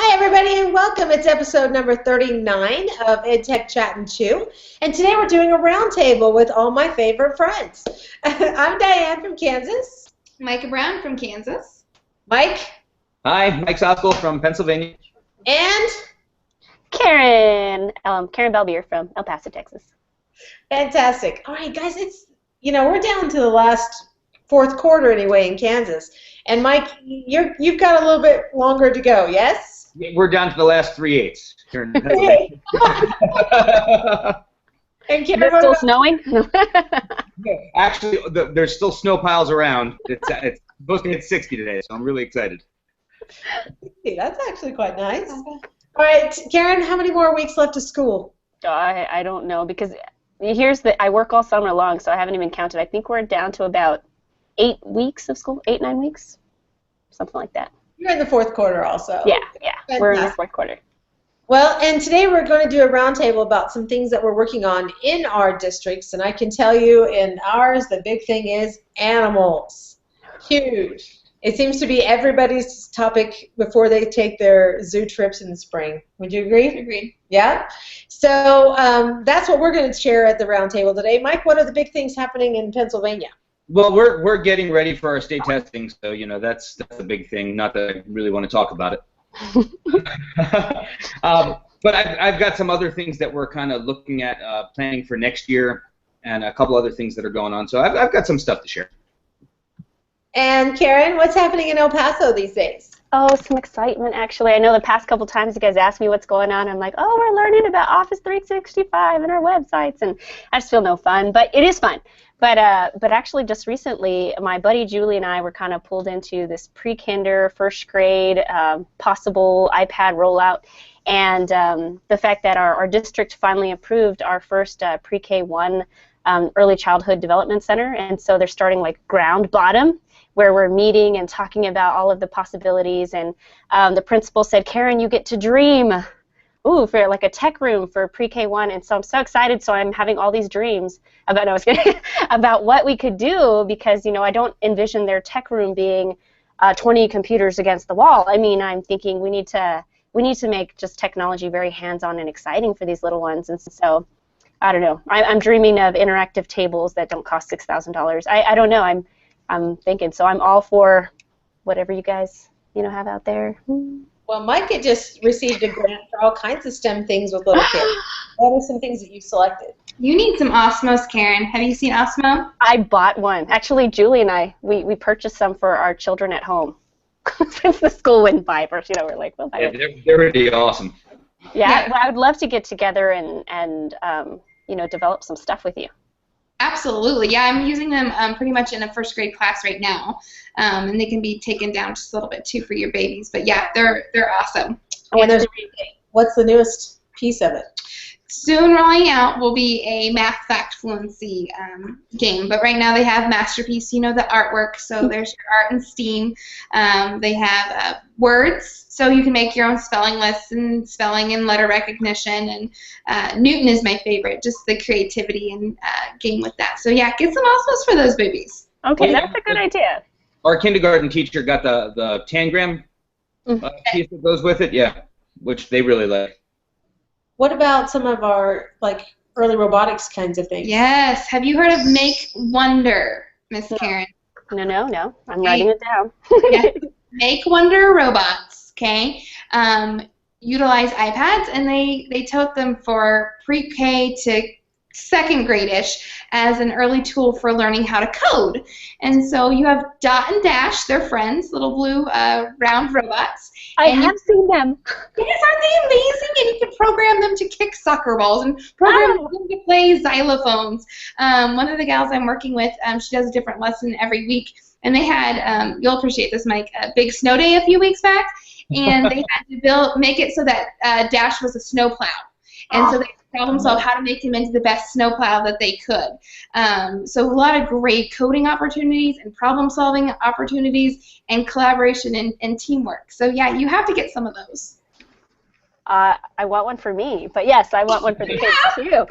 Hi, everybody, and welcome. It's episode number 39 of EdTech Chat and Chew. And today we're doing a roundtable with all my favorite friends. I'm Diane from Kansas. Micah Brown from Kansas. Mike. Hi, Mike Soskell from Pennsylvania. And Karen Belbier from El Paso, Texas. Fantastic. All right, guys, we're down to the last fourth quarter anyway in Kansas. And Mike, you've got a little bit longer to go, yes? We're down to the last 3/8 here in Pennsylvania. And Karen, is it still snowing? Actually, there's still snow piles around. It's supposed to hit 60 today, so I'm really excited. That's actually quite nice. All right, Karen, how many more weeks left of school? I don't know, because I work all summer long, so I haven't even counted. I think we're down to about 8 weeks of school, 9 weeks, something like that. You're in the fourth quarter also. Yeah, we're in the fourth quarter. Well, and today we're going to do a roundtable about some things that we're working on in our districts, and I can tell you in ours the big thing is animals. Huge. It seems to be everybody's topic before they take their zoo trips in the spring. Would you agree? Agreed. Yeah? So that's what we're going to share at the roundtable today. Mike, what are the big things happening in Pennsylvania? Well, we're getting ready for our state testing, so that's a big thing. Not that I really want to talk about it. But I've got some other things that we're kind of looking at planning for next year, and a couple other things that are going on. So I've got some stuff to share. And Karen, what's happening in El Paso these days? Oh, some excitement, actually. I know the past couple times you guys asked me what's going on. I'm like, oh, we're learning about Office 365 and our websites, and I just feel no fun. But it is fun. But actually, just recently, my buddy Julie and I were kind of pulled into this pre-kinder, first grade, possible iPad rollout, and the fact that our district finally approved our first pre-K1 early childhood development center, and so they're starting like ground bottom, where we're meeting and talking about all of the possibilities, and the principal said, Karen, you get to dream. Ooh, for like a tech room for pre-K1, and so I'm so excited. So I'm having all these dreams about what we could do, because I don't envision their tech room being 20 computers against the wall. I mean, I'm thinking we need to make just technology very hands-on and exciting for these little ones, and so I don't know. I'm dreaming of interactive tables that don't cost $6,000. I don't know. I'm thinking, so I'm all for whatever you guys have out there. Well, Micah just received a grant for all kinds of STEM things with little kids. What are some things that you selected? You need some Osmos, Karen. Have you seen Osmo? I bought one. Actually, Julie and I, we purchased some for our children at home. Since the school wouldn't buy first, we're like, well, yeah, they're really awesome. Yeah, well, I would love to get together and develop some stuff with you. Absolutely. Yeah, I'm using them pretty much in a first grade class right now, and they can be taken down just a little bit too for your babies. But yeah, they're awesome. And what's the newest piece of it? Soon rolling out will be a math fact fluency game, but right now they have Masterpiece, the artwork, so there's your art and STEAM. They have words, so you can make your own spelling lists and spelling and letter recognition, and Newton is my favorite, just the creativity and game with that. So yeah, get some Osmos for those babies. Okay, that's a good idea. Our kindergarten teacher got the tangram piece that goes with it, yeah, which they really like. What about some of our early robotics kinds of things? Yes. Have you heard of Make Wonder, Miss Karen? No. I'm writing it down. Yeah. Make Wonder robots. Okay. Utilize iPads, and they tote them for pre-K to second grade-ish as an early tool for learning how to code. And so you have Dot and Dash, they're friends, little blue round robots. I have seen them. Yes, aren't they amazing? And you can program them to kick soccer balls and program them to play xylophones. One of the gals I'm working with, she does a different lesson every week, and they had, you'll appreciate this, Mike, a big snow day a few weeks back, and they had to make it so that Dash was a snowplow. And so they problem solve how to make him into the best snowplow that they could. So a lot of great coding opportunities and problem solving opportunities and collaboration and teamwork. So yeah, you have to get some of those. I want one for me, but yes, I want one for the kids too.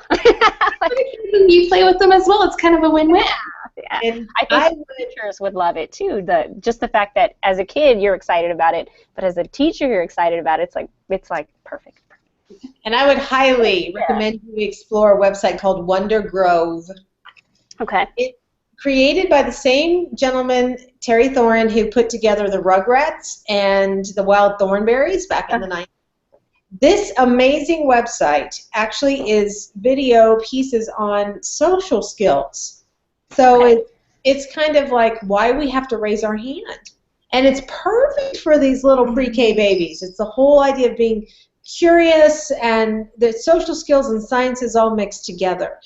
You play with them as well. It's kind of a win-win. And I think teachers would love it too. Just the fact that as a kid you're excited about it, but as a teacher you're excited about it. It's like perfect. And I would highly recommend you explore a website called Wonder Grove. Okay. It's created by the same gentleman, Terry Thorin, who put together the Rugrats and the Wild Thornberries back in the 90s. This amazing website actually is video pieces on social skills. So it's kind of like why we have to raise our hand. And it's perfect for these little pre-K babies. It's the whole idea of being curious, and the social skills and sciences all mixed together.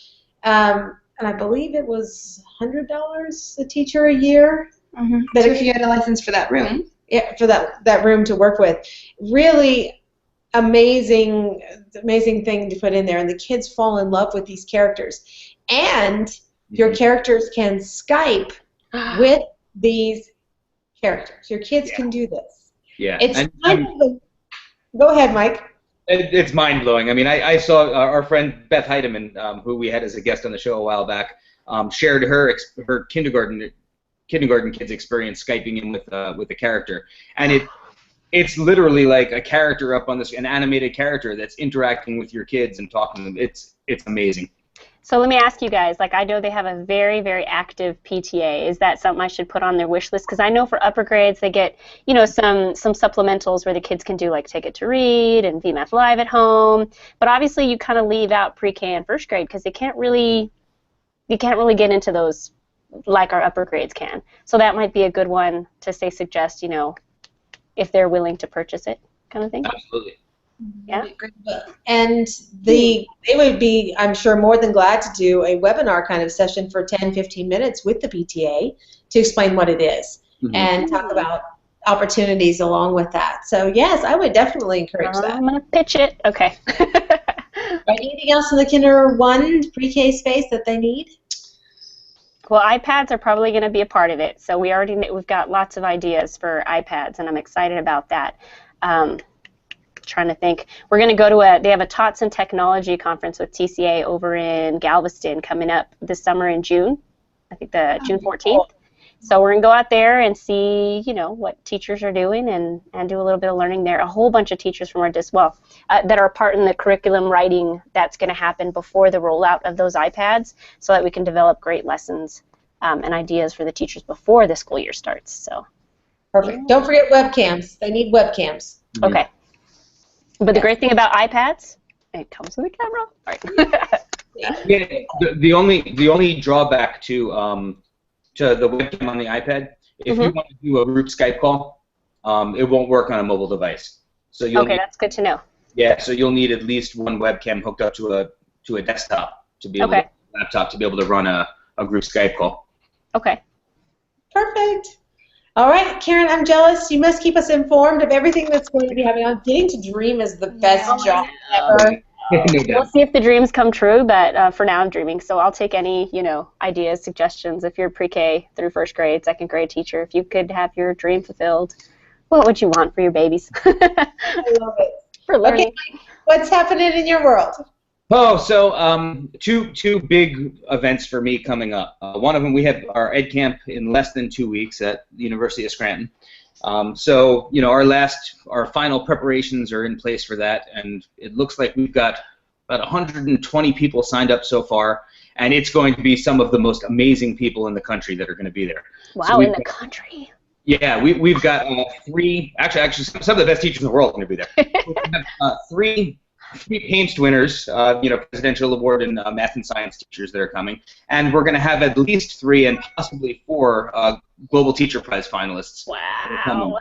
And I believe it was $100 a teacher a year. Mm-hmm. So if you had a license for that room. Yeah, for that room to work with. Really amazing thing to put in there, and the kids fall in love with these characters. And your characters can Skype with these characters. Your kids can do this. Yeah. It's go ahead, Mike. It's mind-blowing. I mean, I saw our friend Beth Heidemann, who we had as a guest on the show a while back, shared her kindergarten kids' experience Skyping in with the character, and it's literally like a character up on this, an animated character that's interacting with your kids and talking to them. It's amazing. So let me ask you guys, like I know they have a very, very active PTA. Is that something I should put on their wish list? Because I know for upper grades they get, some supplementals where the kids can do like Take It to Read and VMath Live at home. But obviously you kind of leave out pre-K and first grade because you can't really get into those like our upper grades can. So that might be a good one to suggest, if they're willing to purchase it, kind of thing. Absolutely. Yeah. And they would be, I'm sure, more than glad to do a webinar kind of session for 10-15 minutes with the PTA to explain what it is and talk about opportunities along with that. So yes, I would definitely encourage that. I'm going to pitch it. Okay. Anything else in the Kinder 1 pre-K space that they need? Well, iPads are probably going to be a part of it. So we've got lots of ideas for iPads, and I'm excited about that. Trying to think. We're going to go to they have a Tots and Technology conference with TCA over in Galveston coming up this summer in June. I think June 14th. So we're going to go out there and see, what teachers are doing and do a little bit of learning there. A whole bunch of teachers from our that are part in the curriculum writing that's going to happen before the rollout of those iPads so that we can develop great lessons and ideas for the teachers before the school year starts. So perfect. Don't forget webcams. They need webcams. Okay. But the great thing about iPads, it comes with a camera. All right. Yeah, the only drawback to the webcam on the iPad, if you want to do a group Skype call, it won't work on a mobile device. So that's good to know. Yeah, so you'll need at least one webcam hooked up to a desktop to be able to laptop to be able to run a group Skype call. Okay. Perfect. All right, Karen, I'm jealous. You must keep us informed of everything that's going to be happening on. Getting to dream is the best job ever. We'll see if the dreams come true, but for now I'm dreaming. So I'll take any, ideas, suggestions. If you're pre-K through first grade, second grade teacher, if you could have your dream fulfilled, what would you want for your babies? I love it. For learning. Okay, what's happening in your world? Oh, so two big events for me coming up. One of them, we have our Ed Camp in less than 2 weeks at the University of Scranton. So, our final preparations are in place for that, and it looks like we've got about 120 people signed up so far, and it's going to be some of the most amazing people in the country that are going to be there. Wow, so in the country. Yeah, we've got actually some of the best teachers in the world are going to be there. We have three Paints winners, Presidential Award in math and science teachers that are coming, and we're going to have at least 3 and possibly 4 Global Teacher Prize finalists. Wow.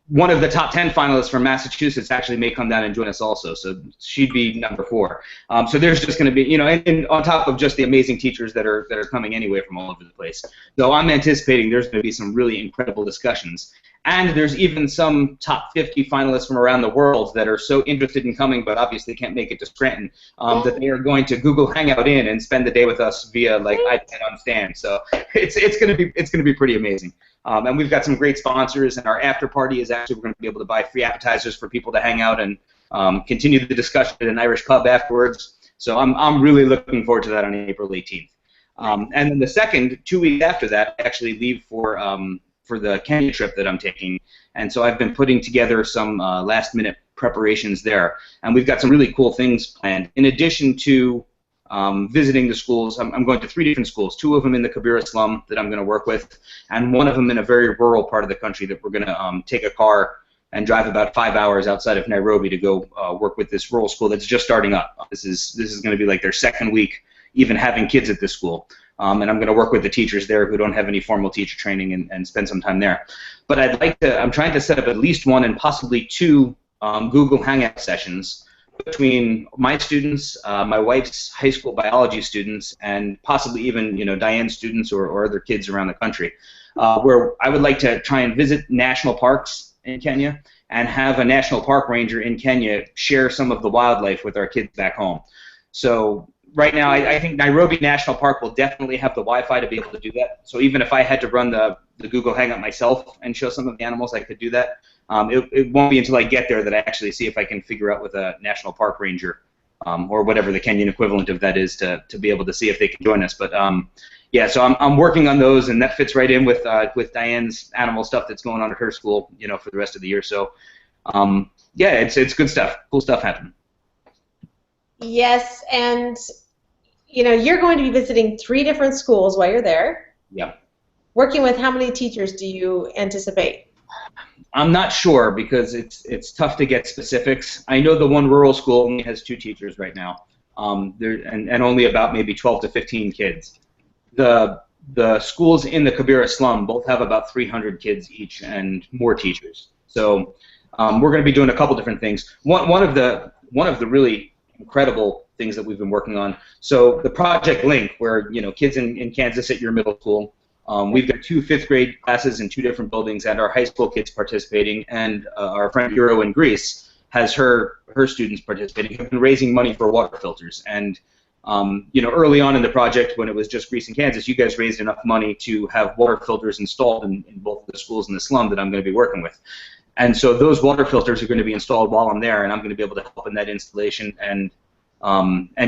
One of the top 10 finalists from Massachusetts actually may come down and join us also, so she'd be number 4. So there's just going to be, and on top of just the amazing teachers that are coming anyway from all over the place. So I'm anticipating there's going to be some really incredible discussions. And there's even some top 50 finalists from around the world that are so interested in coming, but obviously can't make it to Scranton, that they are going to Google Hangout in and spend the day with us via iPad on stand. So it's going to be pretty amazing. And we've got some great sponsors, and our after party is actually we're going to be able to buy free appetizers for people to hang out and continue the discussion at an Irish pub afterwards. So I'm really looking forward to that on April 18th. And then the second, 2 weeks after that, I actually leave for the Kenya trip that I'm taking. And so I've been putting together some last-minute preparations there. And we've got some really cool things planned. In addition to visiting the schools, I'm going to 3 different schools, 2 of them in the Kibera slum that I'm going to work with, and 1 of them in a very rural part of the country that we're going to take a car and drive about 5 hours outside of Nairobi to go work with this rural school that's just starting up. This is going to be like their second week even having kids at this school. And I'm going to work with the teachers there who don't have any formal teacher training and spend some time there. But I'm trying to set up at least 1 and possibly 2 Google Hangout sessions between my students, my wife's high school biology students, and possibly even Diane's students or other kids around the country, where I would like to try and visit national parks in Kenya and have a national park ranger in Kenya share some of the wildlife with our kids back home. So right now, I think Nairobi National Park will definitely have the Wi-Fi to be able to do that. So even if I had to run the Google Hangout myself and show some of the animals, I could do that. It won't be until I get there that I actually see if I can figure out with a national park ranger or whatever the Kenyan equivalent of that is to be able to see if they can join us. But yeah, so I'm working on those, and that fits right in with Diane's animal stuff that's going on at her school, for the rest of the year. So yeah, it's good stuff, cool stuff happening. Yes, and you're going to be visiting 3 different schools while you're there. Yeah. Working with how many teachers do you anticipate? I'm not sure because it's tough to get specifics. I know the one rural school only has 2 teachers right now, and only about maybe 12 to 15 kids. The schools in the Kibera slum both have about 300 kids each and more teachers. So we're going to be doing a couple different things. One of the really incredible things that we've been working on. So the Project Link, where kids in Kansas at your middle school. We've got 2 5th grade classes in 2 different buildings, and our high school kids participating, and our friend Euro in Greece has her students participating. Have been raising money for water filters, and early on in the project when it was just Greece and Kansas, you guys raised enough money to have water filters installed in both of the schools in the slum that I'm going to be working with. And so those water filters are going to be installed while I'm there, and I'm going to be able to help in that installation and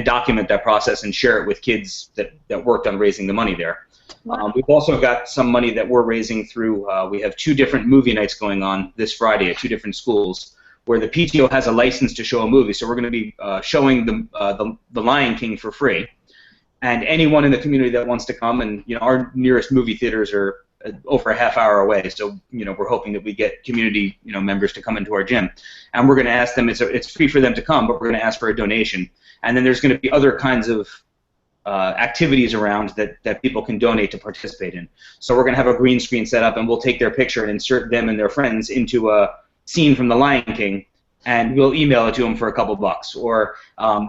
document that process and share it with kids that worked on raising the money there. Wow. We've also got some money that we're raising through, we have 2 different movie nights going on this Friday at 2 different schools where the PTO has a license to show a movie. So we're going to be showing the Lion King for free. And anyone in the community that wants to come, and our nearest movie theaters are over a half hour away, so we're hoping that we get community members to come into our gym. And we're going to ask them, it's free for them to come, but we're going to ask for a donation. And then there's going to be other kinds of activities around that people can donate to participate in. So we're going to have a green screen set up, and we'll take their picture and insert them and their friends into a scene from The Lion King, and we'll email it to them for a couple bucks. Or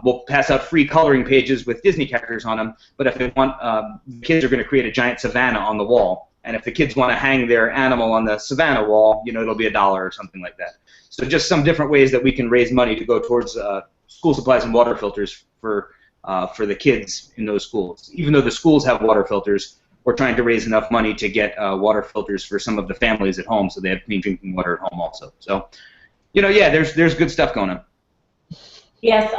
we'll pass out free coloring pages with Disney characters on them, but if they want, the kids are going to create a giant savannah on the wall, and if the kids want to hang their animal on the savannah wall, it'll be $1 or something like that. So just some different ways that we can raise money to go towards school supplies and water filters for the kids in those schools. Even though the schools have water filters, we're trying to raise enough money to get water filters for some of the families at home, so they have clean drinking water at home also. So, yeah, there's good stuff going on. Yes,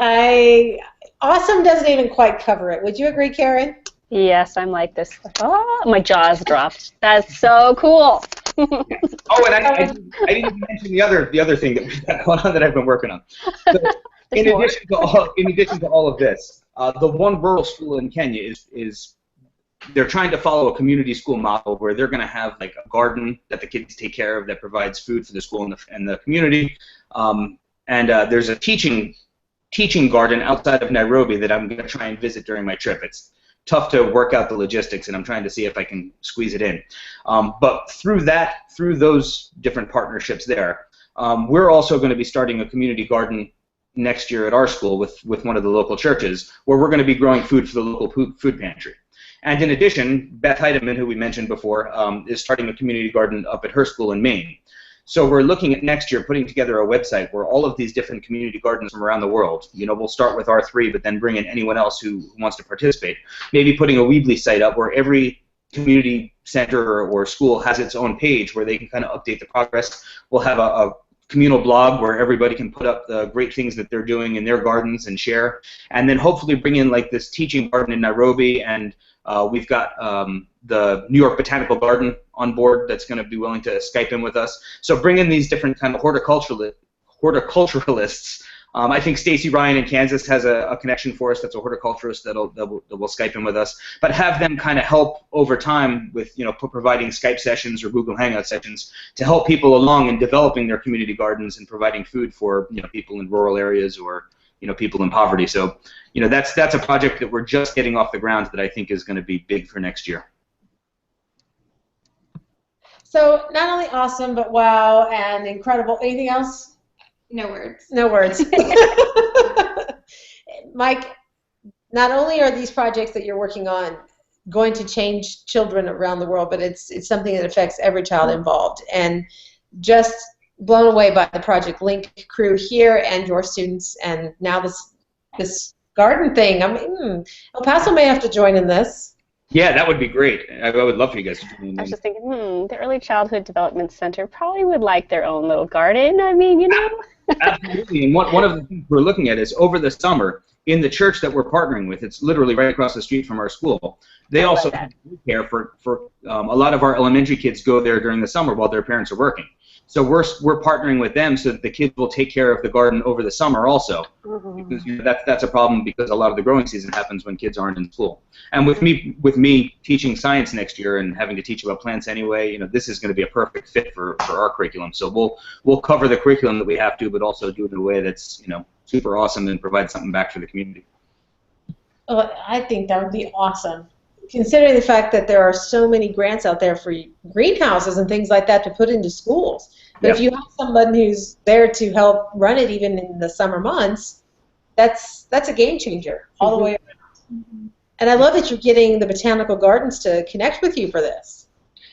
awesome doesn't even quite cover it. Would you agree, Karen? Yes, I'm like this. Oh, my jaw's dropped. That's so cool. Oh, and I didn't even mention the other thing that we've got going on that I've been working on. So, in addition to all of this, the one rural school in Kenya is they're trying to follow a community school model where they're going to have like a garden that the kids take care of that provides food for the school and the community. There's a teaching garden outside of Nairobi that I'm going to try and visit during my trip. It's tough to work out the logistics, and I'm trying to see if I can squeeze it in. But through those different partnerships there, we're also going to be starting a community garden next year at our school with one of the local churches, where we're going to be growing food for the local food pantry. And in addition, Beth Heidemann, who we mentioned before, is starting a community garden up at her school in Maine. So we're looking at next year putting together a website where all of these different community gardens from around the world, we'll start with our 3, but then bring in anyone else who wants to participate. Maybe putting a Weebly site up where every community center or school has its own page where they can kind of update the progress. We'll have a communal blog where everybody can put up the great things that they're doing in their gardens and share, and then hopefully bring in like this teaching garden in Nairobi and We've got the New York Botanical Garden on board that's going to be willing to Skype in with us. So bring in these different kind of horticulturalists. I think Stacy Ryan in Kansas has a connection for us that's a horticulturist that will Skype in with us. But have them kind of help over time with providing Skype sessions or Google Hangout sessions to help people along in developing their community gardens and providing food for people in rural areas or people in poverty. So that's a project that we're just getting off the ground that I think is going to be big for next year. So not only awesome, but wow and incredible. Anything else? No words. No words. Mike, not only are these projects that you're working on going to change children around the world, but it's something that affects every child involved. And just blown away by the Project Link crew here and your students, and now this garden thing. I mean, El Paso may have to join in this. Yeah, that would be great. I would love for you guys to join in. I was just thinking, the Early Childhood Development Center probably would like their own little garden. I mean, Absolutely. And one of the things we're looking at is over the summer in the church that we're partnering with. It's literally right across the street from our school. They also have care for a lot of our elementary kids go there during the summer while their parents are working. So we're partnering with them so that the kids will take care of the garden over the summer also, because that's a problem because a lot of the growing season happens when kids aren't in school. And with me teaching science next year and having to teach about plants anyway, this is going to be a perfect fit for our curriculum. So we'll cover the curriculum that we have to, but also do it in a way that's super awesome and provide something back for the community. Oh, I think that would be awesome. Considering the fact that there are so many grants out there for greenhouses and things like that to put into schools. But if you have someone who's there to help run it even in the summer months, that's a game changer all the way around. And I love that you're getting the botanical gardens to connect with you for this.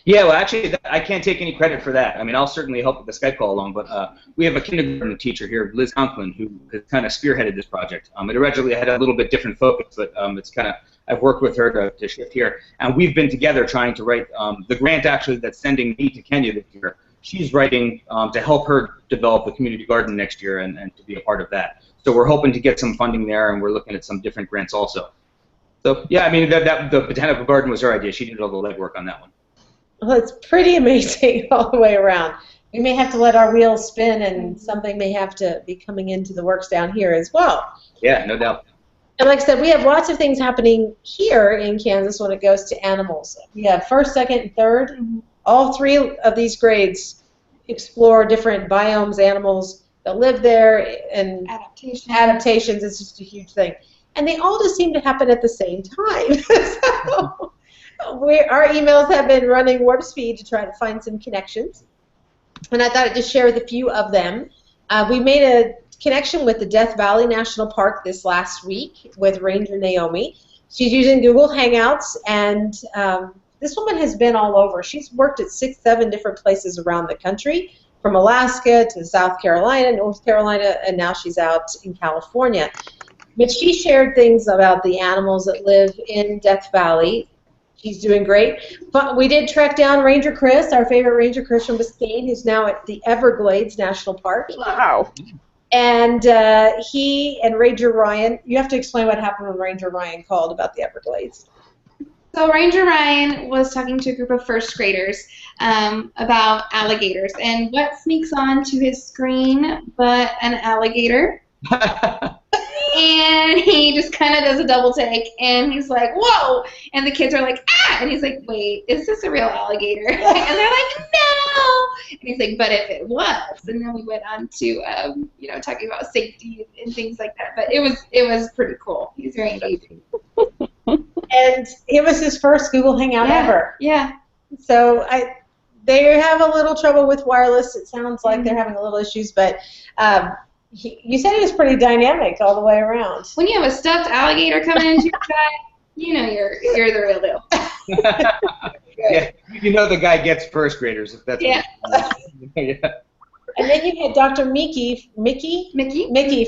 Yeah, well, actually, I can't take any credit for that. I mean, I'll certainly help with the Skype call along, but we have a kindergarten teacher here, Liz Conklin, who has kind of spearheaded this project. It originally had a little bit different focus, but it's kind of, I've worked with her to shift here, and we've been together trying to write the grant actually that's sending me to Kenya this year. She's writing to help her develop the community garden next year and to be a part of that. So we're hoping to get some funding there, and we're looking at some different grants also. So yeah, I mean, the botanical garden was her idea. She did all the legwork on that one. Well, it's pretty amazing all the way around. We may have to let our wheels spin, and something may have to be coming into the works down here as well. Yeah, no doubt. And like I said, we have lots of things happening here in Kansas when it goes to animals. We have first, second, and third. All three of these grades explore different biomes, animals that live there, and adaptations. It's just a huge thing. And they all just seem to happen at the same time. So our emails have been running warp speed to try to find some connections. And I thought I'd just share with a few of them. We made a connection with the Death Valley National Park this last week with Ranger Naomi. She's using Google Hangouts, and this woman has been all over. She's worked at 6-7 different places around the country, from Alaska to South Carolina, North Carolina, and now she's out in California. But she shared things about the animals that live in Death Valley. She's doing great. But we did track down Ranger Chris, our favorite Ranger Chris from Biscayne, who's now at the Everglades National Park. Wow. And he and Ranger Ryan, you have to explain what happened when Ranger Ryan called about the Everglades. So Ranger Ryan was talking to a group of first graders about alligators. And what sneaks onto his screen but an alligator? And he just kind of does a double take, and he's like, whoa! And the kids are like, ah! And he's like, wait, is this a real alligator? And they're like, no! And he's like, but if it was. And then we went on to, talking about safety and things like that. But it was pretty cool. He's very engaging. And it was his first Google Hangout ever. Yeah. So they have a little trouble with wireless. It sounds like they're having a little issues, but you said he was pretty dynamic all the way around. When you have a stuffed alligator coming into your side, you know you're the real deal. Yeah, the guy gets first graders if that's yeah. Yeah. And then you had Dr. Mickey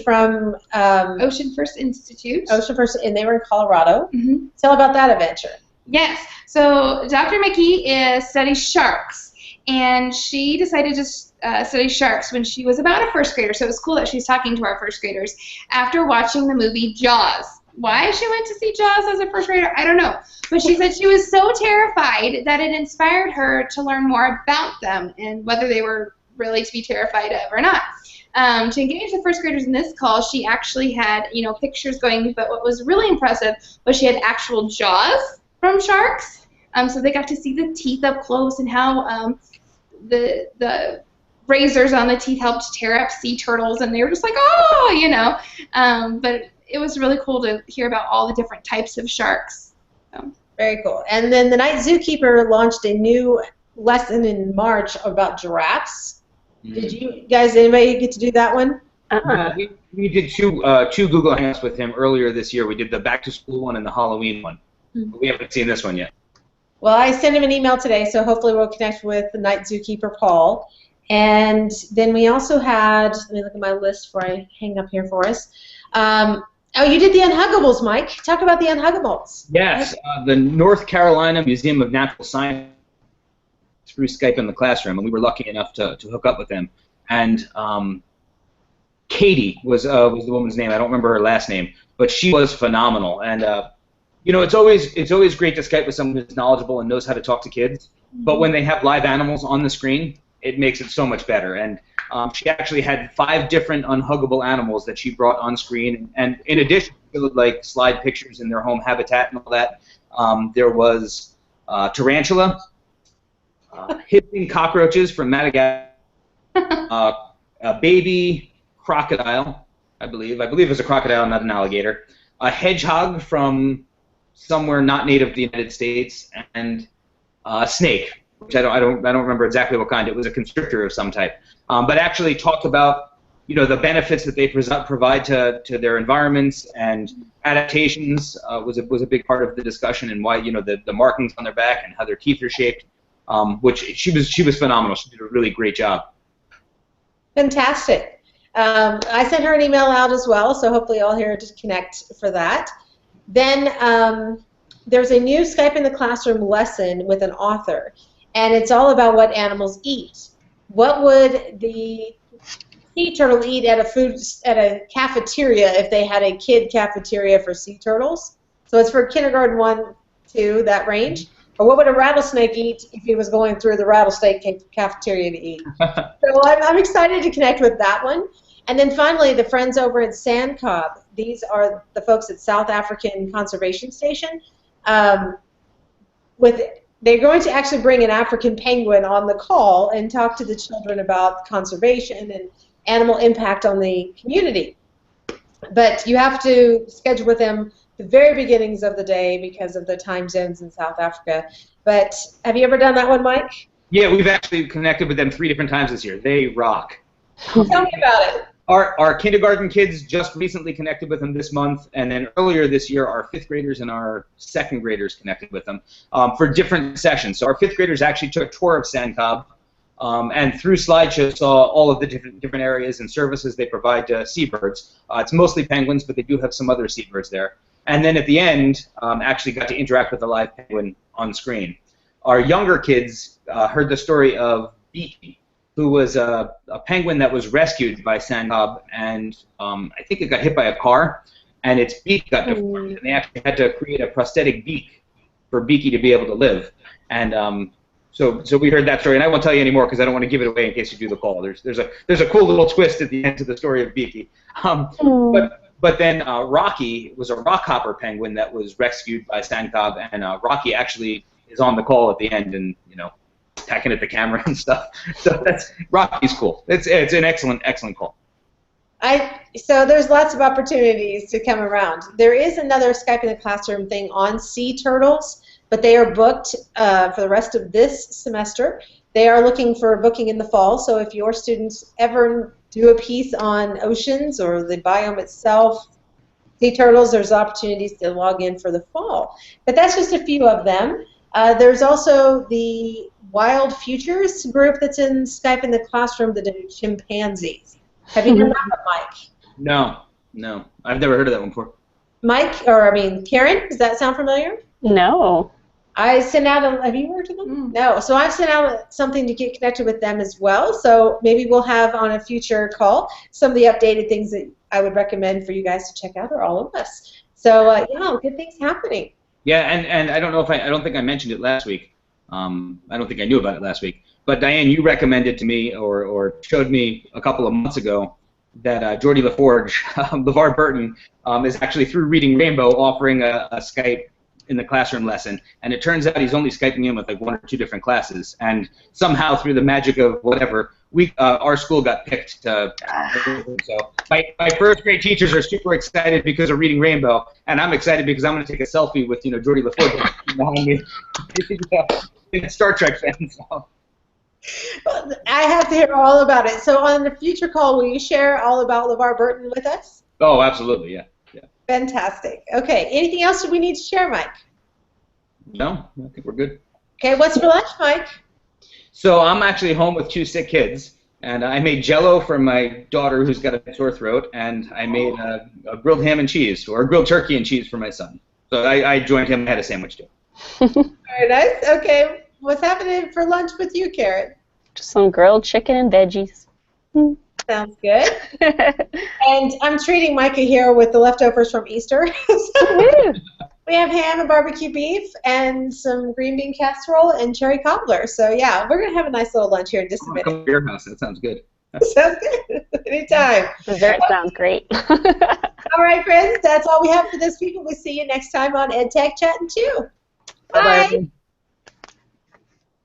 from Ocean First Institute. Ocean First, and they were in Colorado. Mm-hmm. Tell about that adventure. Yes. So Dr. Mickey studies sharks, and she decided to study sharks when she was about a first grader. So it was cool that she's talking to our first graders after watching the movie Jaws. why she went to see Jaws as a first grader, I don't know. But she said she was so terrified that it inspired her to learn more about them and whether they were really to be terrified of or not. To engage the first graders in this call, she actually had, pictures going, but what was really impressive was she had actual jaws from sharks. So they got to see the teeth up close and how the razors on the teeth helped tear up sea turtles, and they were just like, oh, but it was really cool to hear about all the different types of sharks. So. Very cool. And then the Night Zookeeper launched a new lesson in March about giraffes. Did you guys, anybody get to do that one? We did two Google Hangouts with him earlier this year. We did the back to school one and the Halloween one. But we haven't seen this one yet. Well, I sent him an email today, so hopefully we'll connect with the Night Zookeeper, Paul. And then we also had, let me look at my list before I hang up here for us. You did the Unhuggables, Mike. Talk about the Unhuggables. Yes, the North Carolina Museum of Natural Science through Skype in the classroom, and we were lucky enough to hook up with them. And Katie was the woman's name. I don't remember her last name, but she was phenomenal. And it's always great to Skype with someone who's knowledgeable and knows how to talk to kids. But when they have live animals on the screen, it makes it so much better. And she actually had 5 different unhuggable animals that she brought on screen. And in addition to slide pictures in their home habitat and all that, there was tarantula, hissing cockroaches from Madagascar, a baby crocodile, I believe it was a crocodile, not an alligator, a hedgehog from somewhere not native to the United States, and a snake, which I don't remember exactly what kind. It was a constrictor of some type, but actually talked about the benefits that they provide to their environments, and adaptations was a big part of the discussion, and why the markings on their back and how their teeth are shaped, which she was phenomenal. She did a really great job. Fantastic. I sent her an email out as well, so hopefully all here to connect for that. Then there's a new Skype in the Classroom lesson with an author, and it's all about what animals eat. What would the sea turtle eat at a cafeteria if they had a kid cafeteria for sea turtles? So it's for kindergarten 1, 2, that range. Or what would a rattlesnake eat if he was going through the rattlesnake cafeteria to eat? So I'm excited to connect with that one. And then finally, the friends over at Sandcob. These are the folks at South African Conservation Station. They're going to actually bring an African penguin on the call and talk to the children about conservation and animal impact on the community. But you have to schedule with them the very beginnings of the day because of the time zones in South Africa. But have you ever done that one, Mike? Yeah, we've actually connected with them 3 different times this year. They rock. Tell me about it. Our kindergarten kids just recently connected with them this month, and then earlier this year, our 5th graders and our 2nd graders connected with them for different sessions. So our 5th graders actually took a tour of Sandcob, and through slideshows saw all of the different areas and services they provide to seabirds. It's mostly penguins, but they do have some other seabirds there. And then at the end, actually got to interact with a live penguin on screen. Our younger kids heard the story of Beaky, who was a penguin that was rescued by Sandcob, and I think it got hit by a car, and its beak got deformed, and they actually had to create a prosthetic beak for Beaky to be able to live. And so we heard that story, and I won't tell you anymore because I don't want to give it away in case you do the call. There's a cool little twist at the end to the story of Beaky. But then Rocky was a rockhopper penguin that was rescued by Sandcob, and Rocky actually is on the call at the end, and pecking at the camera and stuff. So Rocky's cool. It's an excellent call. So there's lots of opportunities to come around. There is another Skype in the Classroom thing on sea turtles, but they are booked for the rest of this semester. They are looking for booking in the fall, so if your students ever do a piece on oceans or the biome itself, sea turtles, there's opportunities to log in for the fall. But that's just a few of them. There's also the Wild Futures group that's in Skype in the Classroom that do chimpanzees. Have you heard that one, Mike? No. I've never heard of that one before. Karen, does that sound familiar? No. I sent out have you heard of them? No. So I've sent out something to get connected with them as well. So maybe we'll have on a future call some of the updated things that I would recommend for you guys to check out, or all of us. So yeah, good things happening. Yeah, and I don't know if I don't think I mentioned it last week. I don't think I knew about it last week. But Diane, you recommended to me or showed me a couple of months ago that Geordie LaForge, LeVar Burton, is actually through Reading Rainbow offering a Skype in the classroom lesson, and it turns out he's only Skyping in with like 1 or 2 different classes, and somehow through the magic of whatever, our school got picked to. So my first grade teachers are super excited because of Reading Rainbow, and I'm excited because I'm going to take a selfie with Geordie LaForge behind me. It's Star Trek fan. So. I have to hear all about it. So on the future call, will you share all about LeVar Burton with us? Oh, absolutely, yeah. Fantastic. Okay, anything else that we need to share, Mike? No, I think we're good. Okay, what's for lunch, Mike? So I'm actually home with 2 sick kids, and I made Jell-O for my daughter who's got a sore throat, and I made a grilled ham and cheese, or a grilled turkey and cheese for my son. So I joined him and had a sandwich too. Very nice. Okay, what's happening for lunch with you, Karen? Just some grilled chicken and veggies. Sounds good. And I'm treating Micah here with the leftovers from Easter. So we have ham and barbecue beef and some green bean casserole and cherry cobbler. So yeah, we're going to have a nice little lunch here in just a minute. Come to your house. That sounds good. Sounds good. Anytime. Dessert sounds great. All right, friends, that's all we have for this week. We'll see you next time on EdTech Chatting 2. Bye-bye.